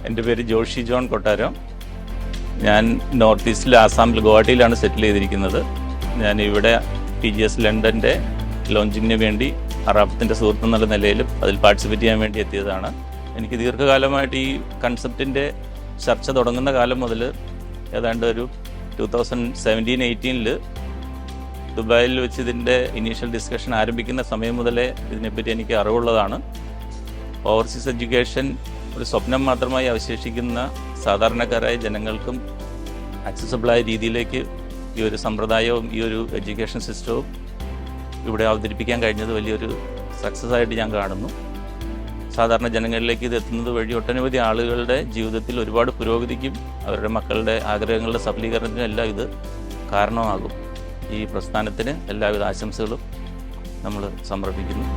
എൻ്റെ പേര് ജോഷി ജോൺ കൊട്ടാരം. ഞാൻ നോർത്ത് ഈസ്റ്റിൽ ആസാമിൽ ഗുവാഹട്ടിയിലാണ് സെറ്റിൽ ചെയ്തിരിക്കുന്നത്. ഞാൻ ഇവിടെ PGS ലണ്ടൻ്റെ ലോഞ്ചിങ്ങിന് വേണ്ടി അറാബത്തിൻ്റെ സുഹൃത്ത് എന്നുള്ള നിലയിലും അതിൽ പാർട്ടിസിപ്പേറ്റ് ചെയ്യാൻ വേണ്ടി എത്തിയതാണ്. എനിക്ക് ദീർഘകാലമായിട്ട് ഈ കൺസെപ്റ്റിൻ്റെ ചർച്ച തുടങ്ങുന്ന കാലം മുതൽ ഏതാണ്ട് ഒരു 2017-18 ദുബായിൽ വെച്ച് ഇതിൻ്റെ ഇനീഷ്യൽ ഡിസ്കഷൻ ആരംഭിക്കുന്ന സമയം മുതലേ ഇതിനെപ്പറ്റി എനിക്ക് അറിവുള്ളതാണ്. ഓവർസീസ് എഡ്യൂക്കേഷൻ ഒരു സ്വപ്നം മാത്രമായി അവശേഷിക്കുന്ന സാധാരണക്കാരായ ജനങ്ങൾക്കും ആക്സസിബിളായ രീതിയിലേക്ക് ഈ ഒരു സമ്പ്രദായവും ഈ ഒരു എഡ്യൂക്കേഷൻ സിസ്റ്റവും ഇവിടെ അവതരിപ്പിക്കാൻ കഴിഞ്ഞത് വലിയൊരു സക്സസ് ആയിട്ട് ഞാൻ കാണുന്നു. സാധാരണ ജനങ്ങളിലേക്ക് ഇത് എത്തുന്നത് വഴി ഒട്ടനവധി ആളുകളുടെ ജീവിതത്തിൽ ഒരുപാട് പുരോഗതിക്കും അവരുടെ മക്കളുടെ ആഗ്രഹങ്ങളുടെ സഫലീകരണത്തിനും എല്ലാം ഇത് കാരണമാകും. ഈ പ്രസ്ഥാനത്തിന് എല്ലാവിധ ആശംസകളും നമ്മൾ സമർപ്പിക്കുന്നു.